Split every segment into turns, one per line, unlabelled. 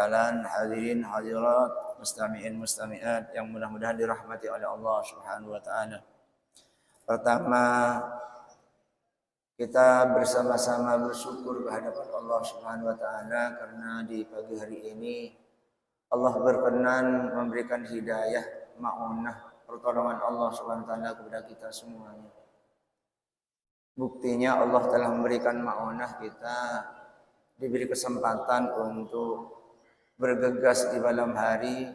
Kalian hadirin hadirat, mustami'in mustami'at yang mudah-mudahan dirahmati oleh Allah Subhanahu wa taala. Pertama, kita bersama-sama bersyukur kehadapan Allah Subhanahu wa taala karena di pagi hari ini Allah berkenan memberikan hidayah, ma'unah, pertolongan Allah Subhanahu wa taala kepada kita semuanya. Buktinya Allah telah memberikan ma'unah, kita diberi kesempatan untuk bergegas di malam hari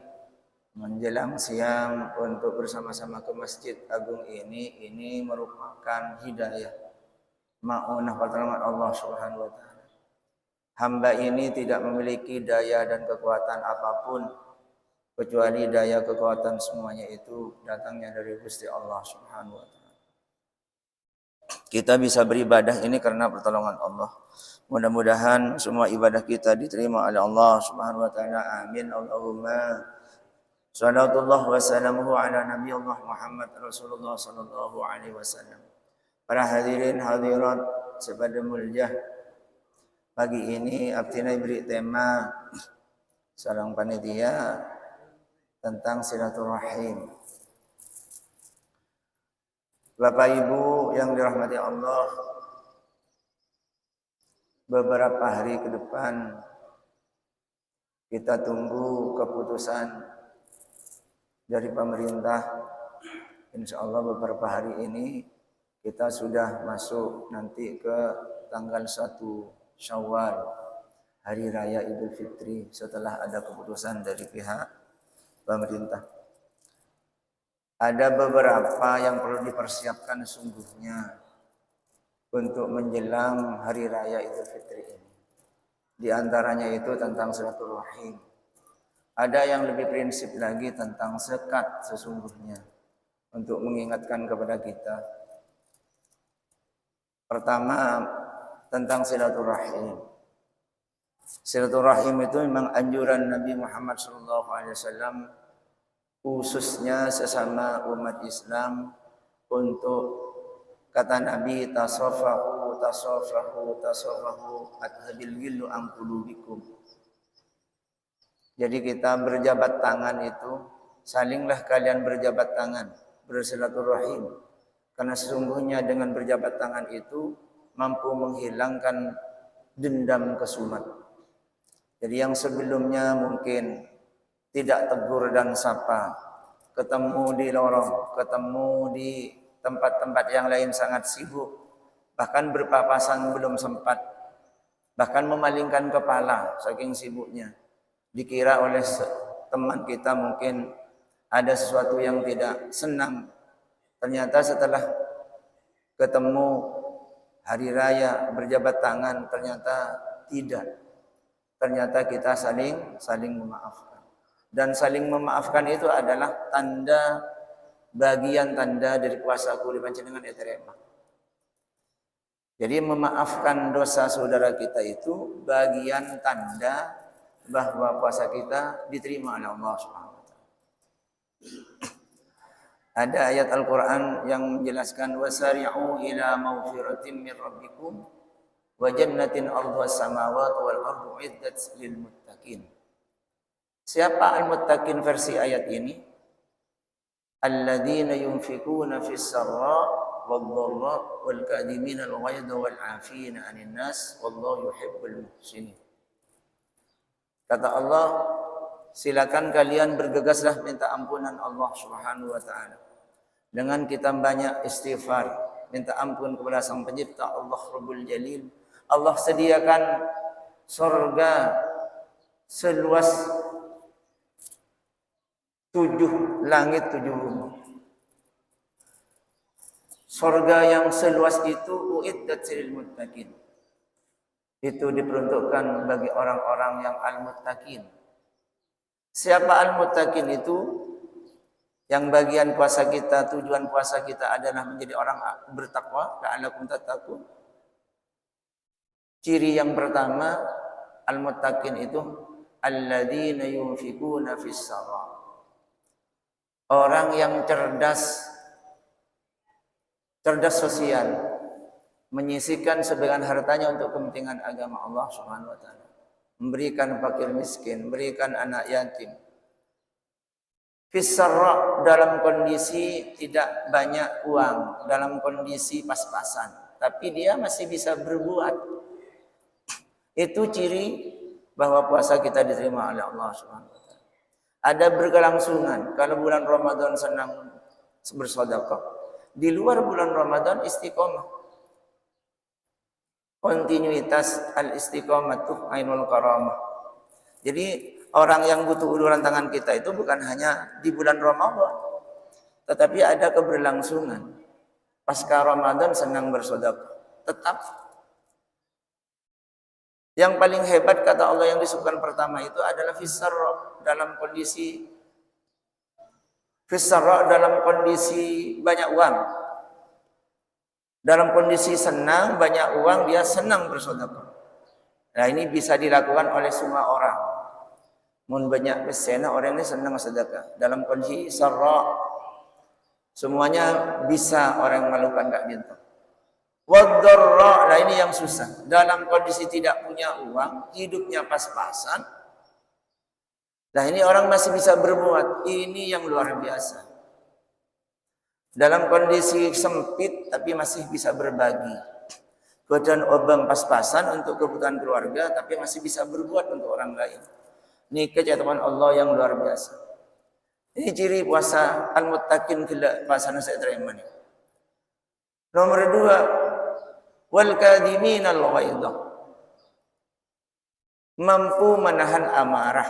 menjelang siang untuk bersama-sama ke Masjid Agung ini merupakan hidayah, ma'unah pertolongan Allah Subhanahu wa taala. Hamba ini tidak memiliki daya dan kekuatan apapun kecuali daya kekuatan semuanya itu datangnya dari Gusti Allah Subhanahu wa taala. Kita bisa beribadah ini karena pertolongan Allah. Mudah-mudahan semua ibadah kita diterima oleh Allah Subhanahu wa taala. Amin. Allahumma sallallahu wa sallamuhu ala nabi Allah Muhammad Rasulullah sallallahu alaihi wasallam. Para hadirin hadirat sepada mulia, pagi ini Abtina beri tema sareng panitia tentang silaturahim. Bapak Ibu yang dirahmati Allah, beberapa hari ke depan kita tunggu keputusan dari pemerintah. Insya Allah beberapa hari ini kita sudah masuk nanti ke tanggal 1 Syawal, Hari Raya Idul Fitri, setelah ada keputusan dari pihak pemerintah. Ada beberapa yang perlu dipersiapkan sungguhnya untuk menjelang Hari Raya Idul Fitri ini. Di antaranya itu tentang silaturahim. Ada yang lebih prinsip lagi tentang zakat sesungguhnya untuk mengingatkan kepada kita. Pertama, tentang silaturahim. Silaturahim itu memang anjuran Nabi Muhammad SAW, khususnya sesama umat Islam, untuk kata Nabi tasafahu adhabil ghillu an qulubikum. Jadi kita berjabat tangan itu, salinglah kalian berjabat tangan, bersilaturahim. Karena sesungguhnya dengan berjabat tangan itu mampu menghilangkan dendam kesumat. Jadi yang sebelumnya mungkin tidak tegur dan sapa, ketemu di lorong, ketemu di tempat-tempat yang lain sangat sibuk, bahkan berpapasan belum sempat, bahkan memalingkan kepala saking sibuknya. Dikira oleh teman kita mungkin ada sesuatu yang tidak senang. Ternyata setelah ketemu hari raya berjabat tangan, ternyata tidak. Ternyata kita saling memaafkan. Dan saling memaafkan itu adalah bagian tanda dari kuasaku dipanjenengan eterema. Jadi memaafkan dosa saudara kita itu bagian tanda bahwa puasa kita diterima oleh Allah Subhanahu wa taala. Ada ayat Al-Qur'an yang menjelaskan wasari'u ila maghfiratin min rabbikum wa jannatin 'arduhas samawati wal ardu 'iddat lil muttaqin. Siapa al-muttaqin versi ayat ini? Alladzina yunfikuna fis sarra wad dharra wal kadhimina al-ghaidha wal 'afina 'anil nas wallahu yuhibbul muhsinin. Kata Allah, silakan kalian bergegaslah minta ampunan Allah Subhanahu wa taala. Dengan kita banyak istighfar, minta ampun kepada Sang Pencipta Allah Rabbul Jalil. Allah sediakan surga seluas 7 langit 7 bumi. Surga yang seluas itu uiddat lil muttaqin. Itu diperuntukkan bagi orang-orang yang al-muttaqin. Siapa al-muttaqin itu? Yang bagian puasa kita, tujuan puasa kita adalah menjadi orang bertakwa, la'allakum tattaqun. Ciri yang pertama, al-muttaqin itu alladzina yunfikuna fis sarra. Orang yang cerdas sosial, menyisihkan sebagian hartanya untuk kepentingan agama Allah Subhanahu wa taala. memberikan fakir miskin, memberikan anak yatim. Fisarra dalam kondisi tidak banyak uang, dalam kondisi pas-pasan, tapi dia masih bisa berbuat. Itu ciri bahwa puasa kita diterima oleh Allah Subhanahu wa taala. Ada berkelangsungan. Kalau bulan Ramadan senang bersedekah, di luar bulan Ramadan istiqomah. Kontinuitas al-istiqomah ainul karamah. Jadi orang yang butuh uluran tangan kita itu bukan hanya di bulan Ramadan, tetapi ada keberlangsungan. Pasca Ramadan senang bersedekah, tetap. Yang paling hebat kata Allah yang disebutkan pertama itu adalah fisarra, dalam kondisi banyak uang. Dalam kondisi senang, banyak uang, dia senang bersedekah. Nah, ini bisa dilakukan oleh semua orang. Mun banyak pesena orang ini senang sedekah. Dalam kondisi sarra, semuanya bisa orang melakukan kayak gitu. Waddarra, nah ini yang susah. Dalam kondisi tidak punya uang, hidupnya pas-pasan. Nah ini orang masih bisa berbuat. Ini yang luar biasa. Dalam kondisi sempit tapi masih bisa berbagi. Kemudian obang pas-pasan untuk kebutuhan keluarga tapi masih bisa berbuat untuk orang lain. Ini kecataan Allah yang luar biasa. Ini ciri puasa al-muttaqin puasa nasi terima nih. Nomor 2, wal kadhiminal ghaidha. Mampu menahan amarah.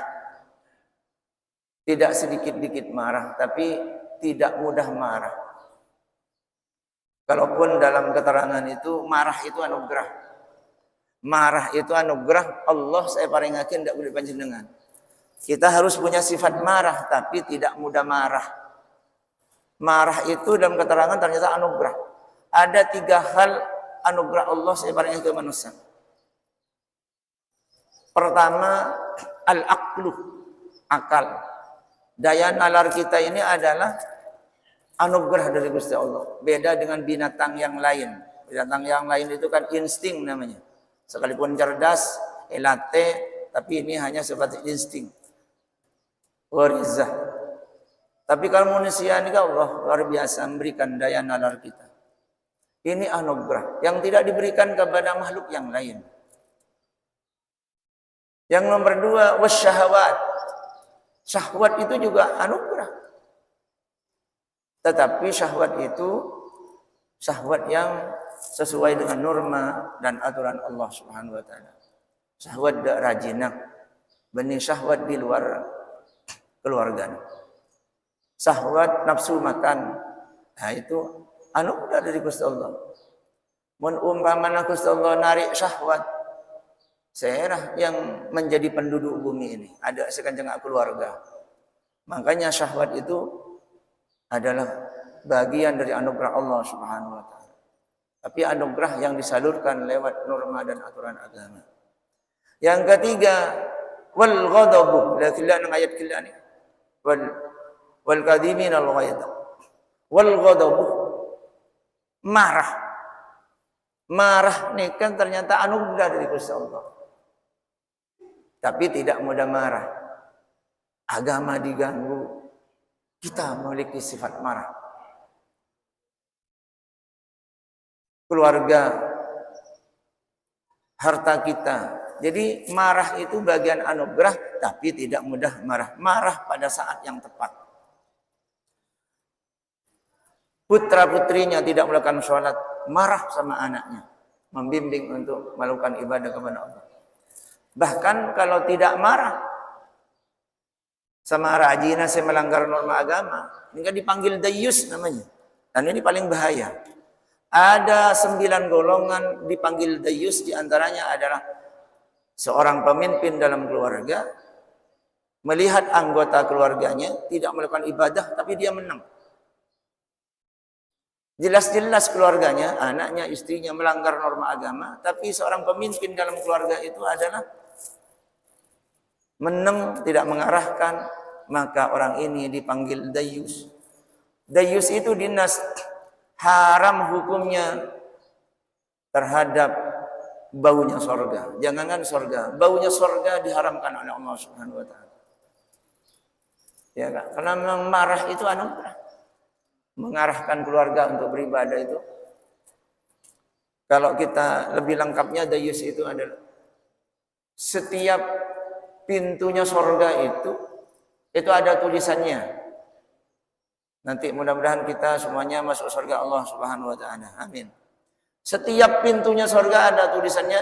Tidak sedikit-dikit marah tapi tidak mudah marah. Kalaupun dalam keterangan itu marah itu anugerah. Marah itu anugerah Allah saya paringakin tidak boleh panjenengan. Kita harus punya sifat marah tapi tidak mudah marah. Marah itu dalam keterangan ternyata anugerah. Ada 3 hal anugerah Allah saya paringakin ke manusia. Pertama, al-aqlu, akal. Daya nalar kita ini adalah anugerah dari Gusti Allah. Beda dengan binatang yang lain. Binatang yang lain itu kan insting namanya. Sekalipun cerdas, elate, tapi ini hanya sebatas insting. Warizah. Tapi kalau manusia ini Allah luar biasa memberikan daya nalar kita. Ini anugerah yang tidak diberikan kepada makhluk yang lain. Yang nomor 2, wasyahawat. Syahwat itu juga anugerah. Tetapi syahwat itu syahwat yang sesuai dengan norma dan aturan Allah Subhanahu wa taala. Syahwat dak rajinah, benih syahwat di luar keluarga. Syahwat nafsu makan. Nah itu anugerah dari Gusti Allah. Mun umpamana Gusti Allah narik syahwat, seherah yang menjadi penduduk bumi ini ada sekanjeng keluarga. Makanya syahwat itu adalah bagian dari anugerah Allah Subhanahu wa taala. Tapi anugerah yang disalurkan lewat norma dan aturan agama. Yang ketiga, wal ghadabu. La kila ayat kila ni. Wal kadhimin al ghaidha. Wal ghadabu. Marah. Marah ni kan ternyata anugerah dari Gusti Allah. Tapi tidak mudah marah. Agama diganggu, kita memiliki sifat marah. Keluarga, harta kita. Jadi marah itu bagian anugerah, tapi tidak mudah marah. Marah pada saat yang tepat. Putra-putrinya tidak melakukan sholat, marah sama anaknya. Membimbing untuk melakukan ibadah kepada Allah. Bahkan kalau tidak marah, sama rajina saya melanggar norma agama, ini kan dipanggil dayus namanya. Dan ini paling bahaya. Ada 9 golongan dipanggil dayus, diantaranya adalah seorang pemimpin dalam keluarga, melihat anggota keluarganya tidak melakukan ibadah, tapi dia menang. Jelas-jelas keluarganya, anaknya, istrinya melanggar norma agama, tapi seorang pemimpin dalam keluarga itu adalah menang, tidak mengarahkan, maka orang ini dipanggil dayus. Dayus itu dinas haram hukumnya terhadap baunya sorga. Jangankan sorga, baunya sorga diharamkan oleh Allah Subhanahu wa taala. Ya kan? Karena memang marah itu anugerah. Mengarahkan keluarga untuk beribadah itu. Kalau kita lebih lengkapnya, dayus itu adalah setiap pintunya sorga itu ada tulisannya. Nanti mudah-mudahan kita semuanya masuk surga Allah Subhanahu wa taala. Amin. Setiap pintunya surga ada tulisannya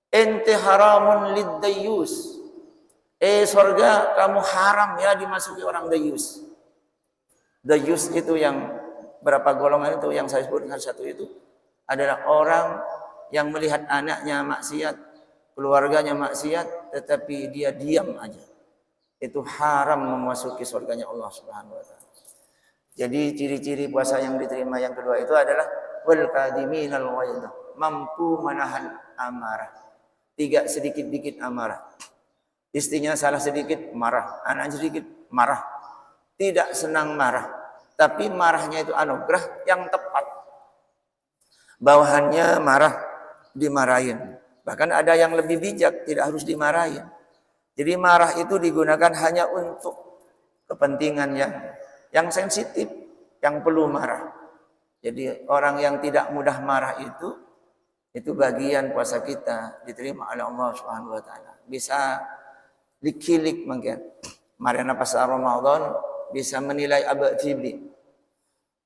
ente haramun lid dayus. Surga kamu haram ya dimasuki orang dayus. Dayus itu yang berapa golongan itu yang saya sebutkan satu itu adalah orang yang melihat anaknya maksiat, keluarganya maksiat, tetapi dia diam aja. Itu haram memasuki surganya Allah Subhanahu wa taala. Jadi ciri-ciri puasa yang diterima yang kedua itu adalah wal qadiminal ghaidha, mampu menahan amarah. Tidak sedikit-dikit amarah. Istrinya salah sedikit marah, anak sedikit marah. Tidak senang marah, tapi marahnya itu anugerah yang tepat. Bawahannya marah, dimarahin. Bahkan ada yang lebih bijak, tidak harus dimarahin. Jadi marah itu digunakan hanya untuk kepentingan yang sensitif, yang perlu marah. Jadi orang yang tidak mudah marah itu bagian puasa kita diterima oleh Allah Subhanahu wa taala. Bisa dikilik mungkin. Marina pas Ramadan bisa menilai abad tibli.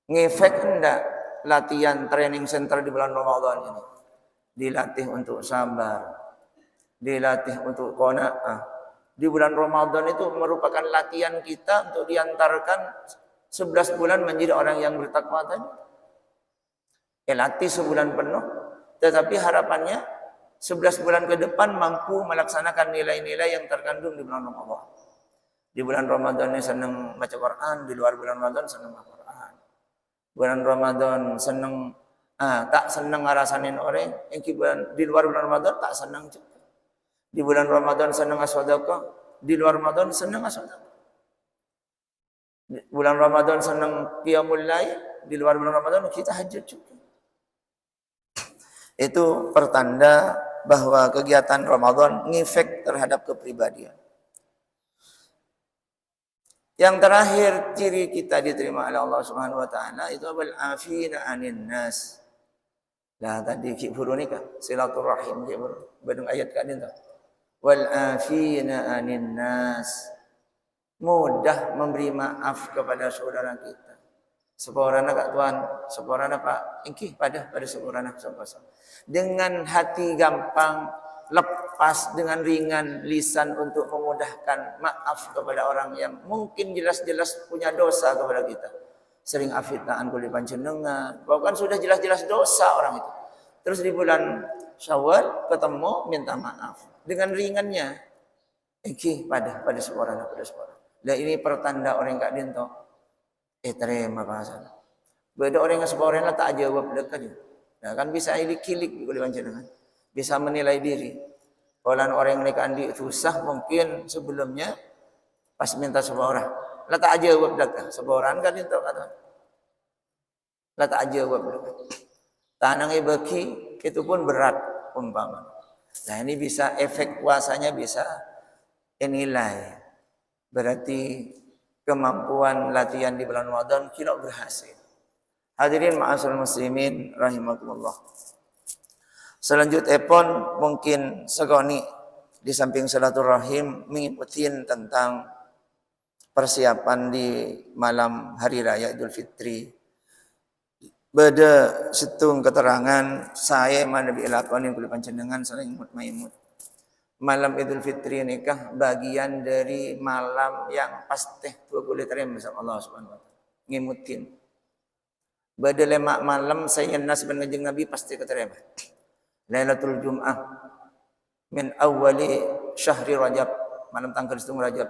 Ngefek enggak latihan training center di bulan Ramadan ini? Dilatih untuk sabar, dilatih untuk qanaah. Di bulan Ramadan itu merupakan latihan kita untuk diantarkan 11 bulan menjadi orang yang bertakwa tadi. Latih sebulan penuh, tetapi harapannya 11 bulan ke depan mampu melaksanakan nilai-nilai yang terkandung di bulan Ramadan. Di bulan Ramadan ini senang baca Quran, di luar bulan Ramadan senang baca Quran. Bulan Ramadan senang tak senang ngarasanin orang, yang di luar bulan Ramadan tak senang juga. Di bulan Ramadan senang sedekah, di luar Ramadan senang sedekah. Di bulan Ramadan senang qiyamul lail, di luar bulan Ramadan kita hajat juga. Itu pertanda bahwa kegiatan Ramadan ngefek terhadap kepribadian. Yang terakhir ciri kita diterima oleh Allah Subhanahu wa taala itu wal afina 'anin nas. Lah tadi ki burunika silaturahim ki badung ayat kan itu. Wal afina 'anin nas. Mudah memberi maaf kepada saudara kita. Seporana Kak Tuan, seporana Pak, ingkih pada seporana sama-sama. Dengan hati gampang, lepas dengan ringan lisan untuk memudahkan maaf kepada orang yang mungkin jelas-jelas punya dosa kepada kita. Sering afitnaan kuli panjenengan, bahkan sudah jelas-jelas dosa orang itu. Terus di bulan Syawal ketemu minta maaf dengan ringannya. Ingkih pada seporana. Dan ini pertanda orang Kak Dinto. Terima kasih. Beda orang yang seorang lah tak jawab dekat. Nah, kan bisa kilik oleh panjenengan. Bisa menilai diri. Kalau orang yang nikah andi susah mungkin sebelumnya pas minta seorang lah tak jawab dekat. Seorang kan itu kata. Lah tak jawab dekat. Tanang bagi itu pun berat umpama. Nah ini bisa efek puasanya bisa nilai. Berarti kemampuan latihan di bulan Ramadan kira berhasil. Hadirin ma'asyiral muslimin rahimakumullah. Selanjutnya pun mungkin segoni di samping silaturahim mengikuti tentang persiapan di malam hari raya Idul Fitri. Beda setung keterangan saya mana bilakonin kulit panjenengan saling imut. Malam Idul Fitri nikah bagian dari malam yang pasti 20 terima bersama Allah Subhanahu wa taala. Ngimutin. Bada lemak malam saya nas ben ngajeng Nabi pasti keterima. Lailatul Jum'ah min awali syahri Rajab, malam tanggal 1 Rajab.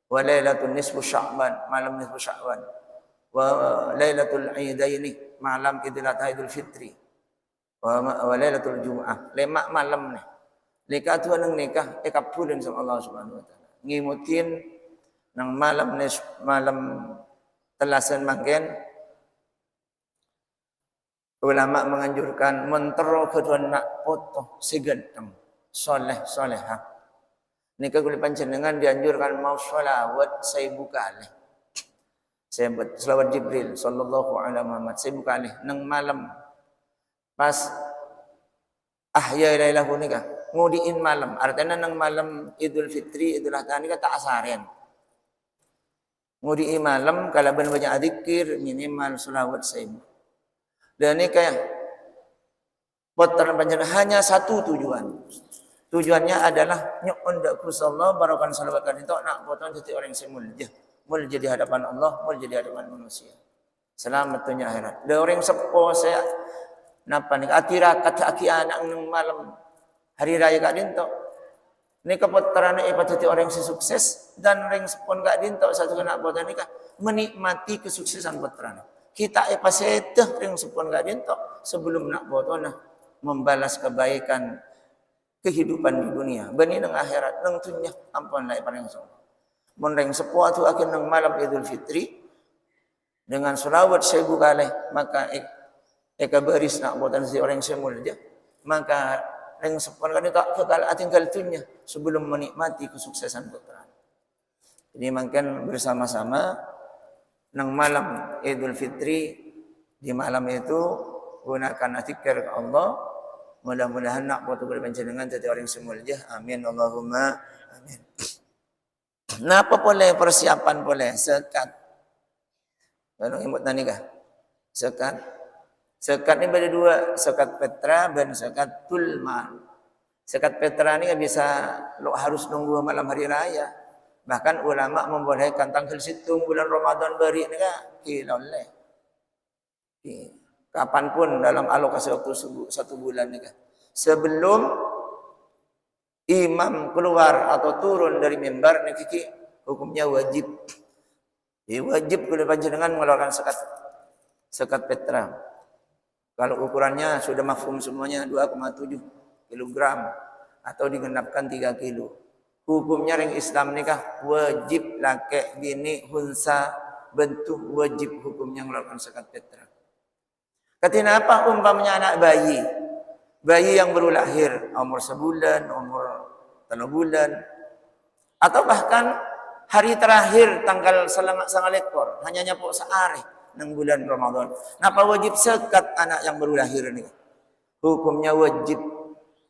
Wa lailatul nisfu Sya'ban, malam nisfu Sya'ban. Wa lailatul Aidaini, malam Idul Adha Idul Fitri. Wa lailatul Jum'ah, lemak malam nih. Nikah tu nang nikah kabulin sama Allah Subhanahu wa taala. Ngimutin nang malam telasan mangken Ulama menganjurkan mentero kedua nak foto segedeng soleh solehah. Nika kulit panjenengan dianjurkan mau sholawat saya buka alih. Saya buat selawat Jibril sallallahu alaihi Muhammad saya buka alih nang malam pas ahya lailahu nika ngudiin malam artinya nang malam Idul Fitri Idul Adha nika tak asarian. Ngudiin malam kalau ben banyak zikir minimal selawat saya. Dan ini kayak potran panjenengan hanya satu tujuan. Tujuannya adalah nyuun dak kusallah barokan salawatan itu nak potong jadi orang semulja. Mul jadi hadapan Allah, mul jadi hadapan manusia. Selamat dunia akhirat. Da orang sepo saya napa nih atira kata aki anak nang malam hari raya kak dinto. Ini kepotran ibadah jadi orang sukses dan orang sepon kak dinto satu kena potong nikah menikmati kesuksesan potran. Kita epasete yang sepon kak dinto sebelum nak potong membalas kebaikan kehidupan di dunia. Bani nang akhirat nang tunya ampun lai paling so. Mun reng sepuh tu akan nang malam Idul Fitri dengan selawat 1000 kali maka eka beris nak buatan si orang semulja maka reng sepuh kan tak kekal tinggal tunya sebelum menikmati kesuksesan putra. Jadi makan bersama-sama nang malam Idul Fitri di malam itu gunakan zikir Allah. Mudah-mudahan nak buat panjenengan jadi orang semulja. Amin Allahumma amin. Napa boleh persiapan boleh sekat. Kalau imut nani kah? Sekat. Sekat ini ada dua, sekat petra dan sekat tulman. Sekat petra ini bisa lo harus nunggu malam hari raya. Bahkan ulama membolehkan tanggal situng bulan Ramadan beri ini kah? Boleh. Kapanpun dalam alokasi waktu satu bulan ini kah? Sebelum imam keluar atau turun dari mimbar niki hukumnya wajib. Wajib kudu panjenengan mengeluarkan sekat petra. Kalau ukurannya sudah mafhum semuanya 2,7 kilogram atau digenapkan 3 kilo. Hukumnya ring Islam nikah wajib laki bini hunsa bentuk wajib hukumnya mengeluarkan sekat petra. Ketika apa umpamanya anak bayi? Bayi yang baru lahir, umur sebulan, umur 3 bulan, atau bahkan hari terakhir tanggal sangat ekor, hanya nyapuk sehari nang bulan Ramadan. Napa wajib sekat anak yang baru lahir ini? Hukumnya wajib.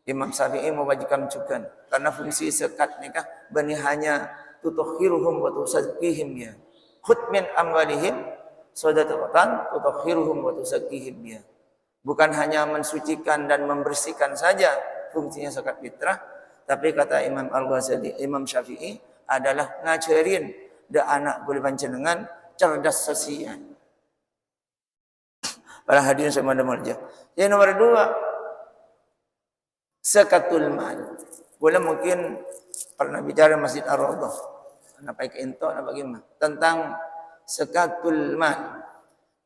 Imam Syafi'i mewajibkan juga karena fungsi sekat nikah bani hanya tutahhiruhum wa tuzakkihim ya. Khudh min amwalihim sadaqatan tutahhiruhum wa tuzakkihim ya. Bukan hanya mensucikan dan membersihkan saja fungsinya zakat fitrah, tapi kata Imam Al-Ghazali, Imam Syafi'i adalah ngajarin de anak boleh panjenengan cerdas sosial. Para hadirin sama mulja. Yang nomor 2, zakatul mal. Boleh mungkin pernah bicara Masjid Ar-Raudhah. Apa itu apa bagaimana? Tentang zakatul mal.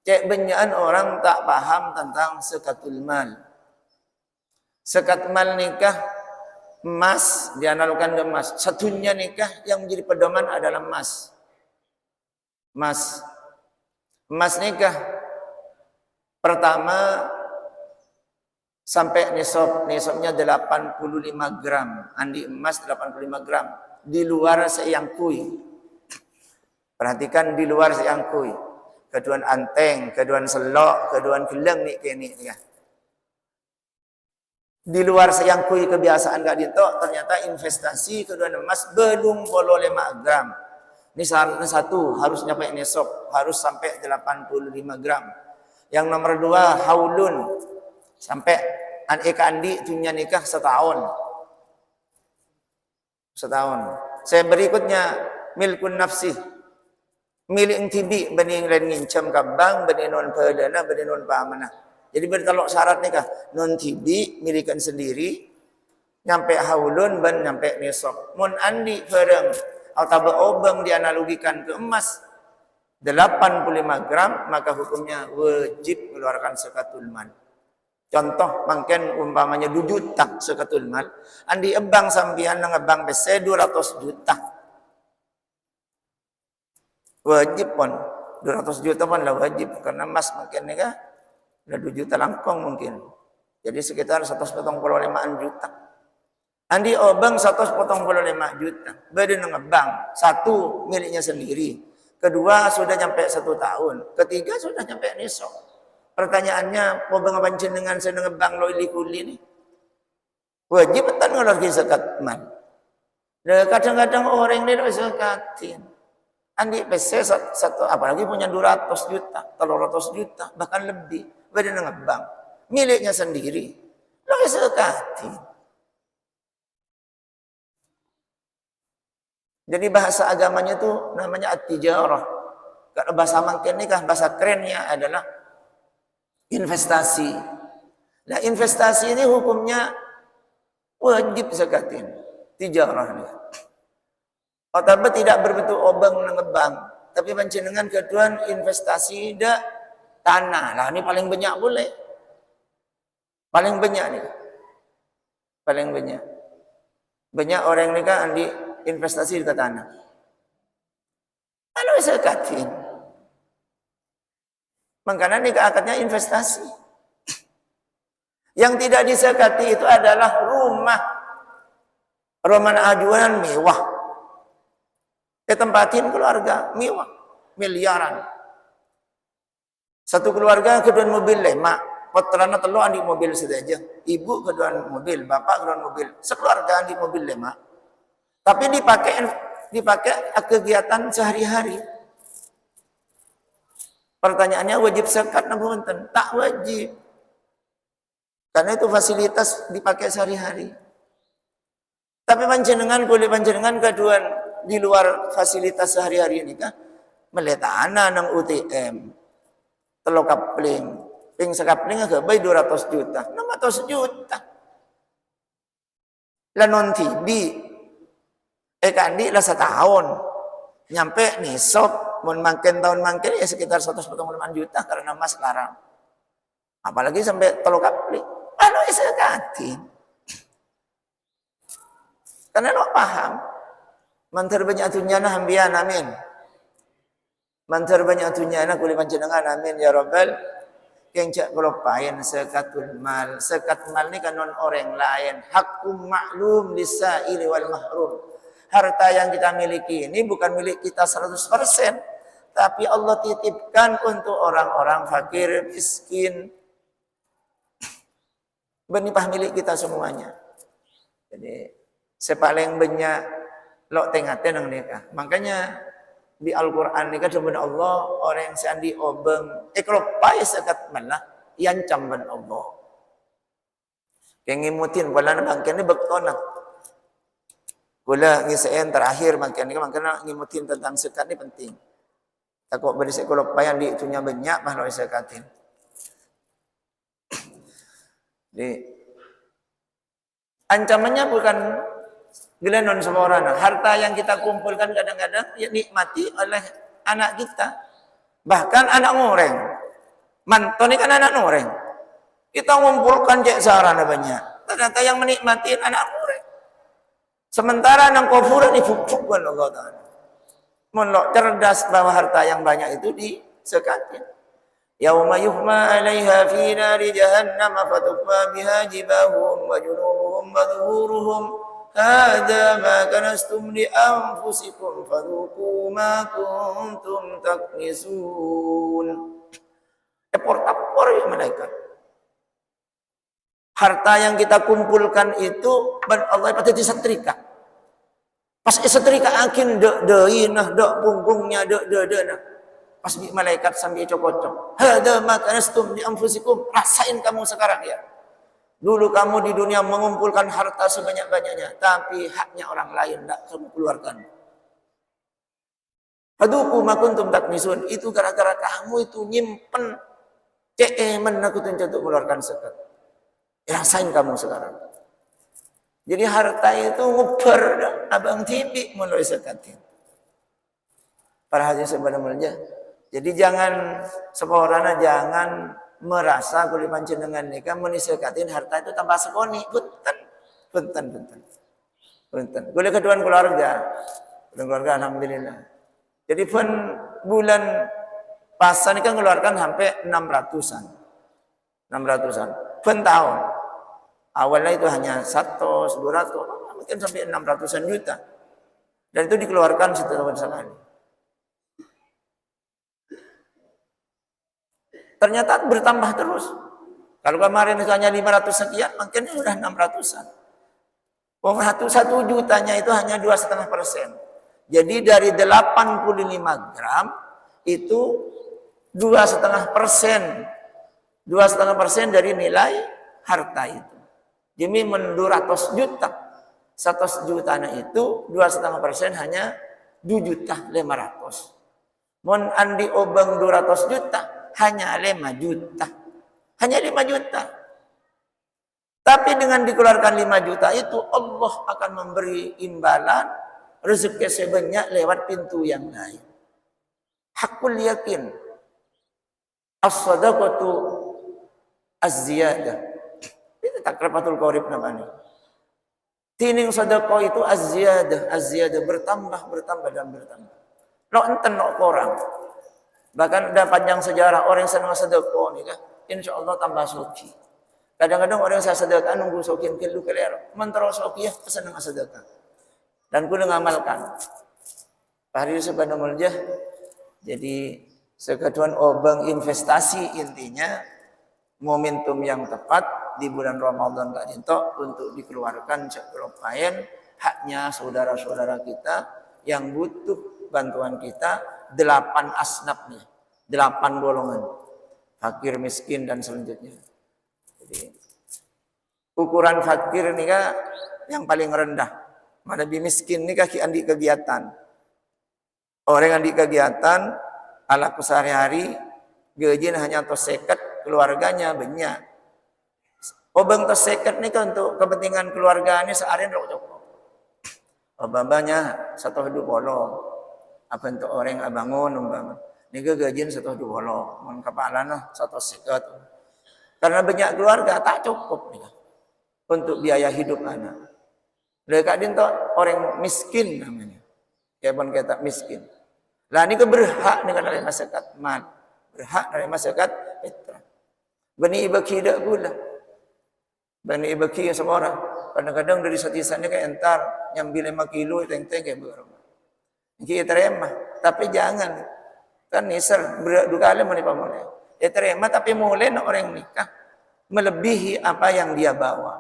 Cek banyakan orang tak paham tentang zakatul mal. Zakat mal nikah emas dianalogkan dengan emas. Satunya nikah yang menjadi pedoman adalah emas. Emas nikah pertama sampai nisabnya 85 gram. Andi emas 85 gram. Di luar seyangkui. Perhatikan di luar seyangkui. Keduan anteng, keduan selok, keduan geleng ni kini ya. Di luar seyangkui kebiasaan gak dinto, ternyata investasi keduan emas belum bolo 5 gram. Ini satu harus nyampe nisab, harus sampai 85 gram. Yang nomor 2 haulun sampai eka andi tunya nikah setahun. Saya berikutnya milkun nafsi. Milik tibi bening lain ngincam kabang bening non pelana bening non pamanah. Jadi bertalok syarat nikah non tibi milikan sendiri nyampe haulun ben nyampe nisab. Mun andi bareng atau obeng dianalogikan ke emas 85 gram maka hukumnya wajib mengeluarkan zakatul mal. Contoh mungkin umpamanya 2 juta zakatul mal, andi ebang sampian nang ebang bese 200 juta. Wajib pun 200 juta pun lah wajib karena emas makin nikah Udah 2 juta langkong mungkin. Jadi sekitar 145 juta. Andi obeng 145 juta. Badan ngebang. 1 miliknya sendiri. Kedua sudah nyampe 1 tahun. Ketiga sudah nyampe nisab. Pertanyaannya, obeng panjenengan saya ngebang lo kuli nih. Wajib betul ngeluarkan zakat mal. Kadang-kadang orang ini tidak zakatin. Andi PC satu apalagi punya 200 juta, 300 juta, bahkan lebih. Badan ngebang. Miliknya sendiri. Lo zakatin. Jadi bahasa agamanya itu namanya at-tijarah. Kalau bahasa mungkin nikah, bahasa kerennya adalah investasi. Nah, investasi ini hukumnya wajib zakatin. Tijarah nih. Otaba tidak berbentuk obeng ngebang, tapi panjenengan keduan investasi dak tanah. Lah ini paling banyak boleh. Paling banyak nih. Paling banyak. Banyak orang nikah andi investasi di tanah. Kalau zakatin. Makanya nikah akadnya investasi. Yang tidak disakati itu adalah rumah. Rumah ajuan mewah. Tempatin keluarga mewah. Miliaran. Satu keluarga kedua mobil lemak. Putrana telu andi mobil saja. Ibu kedua mobil, bapak kedua mobil. Sekeluarga andi mobil lemak. Tapi dipakai kegiatan sehari-hari. Pertanyaannya wajib zakat napa mboten? Tak wajib. Karena itu fasilitas dipakai sehari-hari. Tapi panjenengan boleh panjenengan keduan di luar fasilitas sehari-hari ini kah? Meletakana nang UTM. Telo kapling. Ping sekapling agak bayi 200 juta. 600 juta. Lah non TV. Kandi lah setahun. Nyampe nisab. Mun makin tahun makin ya sekitar 145 juta karena mas larang. Apalagi sampai telo kapling. Ano isakatin. Karena lo paham. Mantar banyak tunyana hambian amin. Mantar banyak tunyana kuli panjenengan amin ya Rabbal. Kencak kalau payen zakatul mal. Zakat mal ni kan non orang lain. Hakum maklum lisaili wal mahrum. Harta yang kita miliki ini bukan milik kita 100%. Tapi Allah titipkan untuk orang-orang fakir, miskin. Benipah milik kita semuanya. Jadi sepaling banyak lo tengah nang nikah. Makanya di Al-Qur'an nikah dengan Allah orang yang sandi obeng kalau pai zakat malah yancam ban Allah. Kengimutin wala na bangken ni bektona. Kula ngisaen terakhir makanya ngimutin tentang zakat ni penting. Takut berisik kalau pai yang diitunya banyak mah lo zakatin. Jadi ancamannya bukan gelenon semua orang. Harta yang kita kumpulkan kadang-kadang ya nikmati oleh anak kita. Bahkan anak ngoreng. Manton ini kan anak ngoreng. Kita ngumpulkan cek sarana banyak. Ternyata yang menikmati anak ngoreng. Sementara nang kufuran difuk-fukkan Allah Ta'ala. Munlok cerdas bahwa harta yang banyak itu disekatin. Yauma yuhma 'alaiha fi nari jahannam fatukwa biha jibahum wa junubuhum wa dhuhuruhum hadza ma kanastum li anfusikum fadhuqu ma kuntum taknisun. Tapor ya malaikat. Harta yang kita kumpulkan itu Allah pasti disetrika. Pas setrika akin deunah punggungnya nah. Pas malaikat sambil cocok. Hada ma kanastum li anfusikum. Rasain kamu sekarang ya. Dulu kamu di dunia mengumpulkan harta sebanyak-banyaknya, tapi haknya orang lain tidak kamu keluarkan. Haduku ma kuntum taknisun. Itu gara-gara kamu itu nyimpen ceemen aku untuk mengeluarkan zakat. Rasain kamu sekarang. Jadi harta itu nguber abang tipi mulai zakatin. Para hadirin sebenarnya. Jadi jangan seorang jangan merasa kulit panjenengan nikah menisakatin harta itu tambah sekoni. Punten. Kulit keduaan keluarga. Keluarga alhamdulillah. Jadi pun bulan pasan ini kan keluarkan sampai 600-an. 600-an. Ben tahun. Awalnya itu hanya 100, 200, mungkin sampai 600-an juta. Dan itu dikeluarkan setahun sekali. Ternyata bertambah terus. Kalau kemarin misalnya 500 sekian, mungkin sudah 600-an. 1 jutanya itu hanya 2,5%. Jadi dari 85 gram itu 2,5%. 2,5% dari nilai harta itu. Jadi 200 juta. 100 jutanya itu 2,5% hanya 2.500.000. Mon andi obeng 200 juta hanya 5 juta. Hanya 5 juta. Tapi dengan dikeluarkan 5 juta itu Allah akan memberi imbalan rezeki sebanyak lewat pintu yang lain. Hakul yakin. As-sadaqatu az-ziyadah. Itu takrafatul qorib namanya. Tining sedekah itu az-ziyadah, az-ziyadah bertambah dan bertambah. Lo enten lo orang. Bahkan ada panjang sejarah orang yang senang sedekah nih kan, insyaallah tambah suci. Kadang-kadang orang yang sedekah nunggu sokin kilu kelero, mentero sokiyah senang sedekah. Dan kudu ngamalkan. Hari sebenarnya mulia. Jadi sekeduan obeng investasi intinya momentum yang tepat di bulan Ramadan Kak Dinto untuk dikeluarkan cekelopain haknya saudara-saudara kita yang butuh bantuan kita 8 asnafnya, 8 golongan, fakir, miskin dan selanjutnya. Jadi ukuran fakir ini kan yang paling rendah, mana miskin ini kaki andi kegiatan. Orang andi kegiatan ala sehari-hari gajian hanya tos seket, keluarganya banyak. Obeng tos seket nih kan untuk kepentingan keluarganya seharian rok cukup. Obambanya 120. Apa untuk orang abangun umpama. Nih gajian 120. Mun kepala nah 150. Karena banyak keluarga tak cukup nih untuk biaya hidup anak. Mereka dinto orang miskin namanya. Ya pun kita miskin. Lah ini berhak dengan dari masyarakat mal. Berhak dari masyarakat fitrah. Bani ibaki dak gula. Bani ibaki yang semua orang. Kadang-kadang dari satisannya kayak entar nyambil 5 kilo teng-teng kayak berapa. Kita terima, tapi jangan kan niser berdua kali menipu mulai. Ya terima tapi mulai orang nikah melebihi apa yang dia bawa.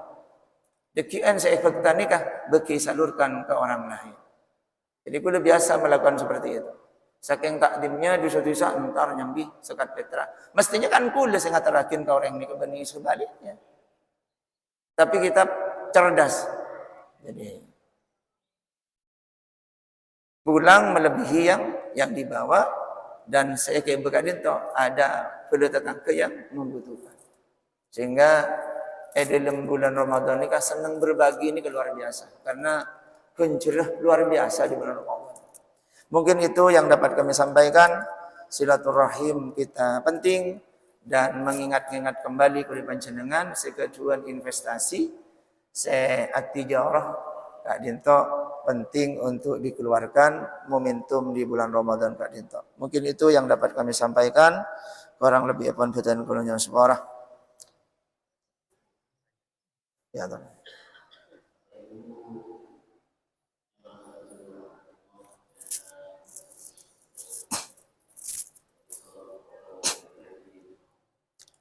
Dekian saya ikut nikah beki salurkan ke orang lain. Jadi aku udah biasa melakukan seperti itu. Saking takdimnya di suatu saat entar nyambi sekat petra. Mestinya kan kula saya ngatarakin ke orang nikah benih sebaliknya. Tapi kita cerdas. Jadi pulang melebihi yang dibawa dan saya kayak bekadin toh ada tetangga yang membutuhkan. Sehingga dalam bulan Ramadan ini kan senang berbagi ini luar biasa karena pencerah luar biasa di bulan Ramadan. Mungkin itu yang dapat kami sampaikan. Silaturahim kita penting dan mengingat-ingat kembali kepada panjenengan sekeduan investasi se-tijarah Kak Dinto penting untuk dikeluarkan momentum di bulan Ramadan Kak Dinto. Mungkin itu yang dapat kami sampaikan. Kurang lebih apapun fitan kulunnya sebarah. Ya, Tuhan.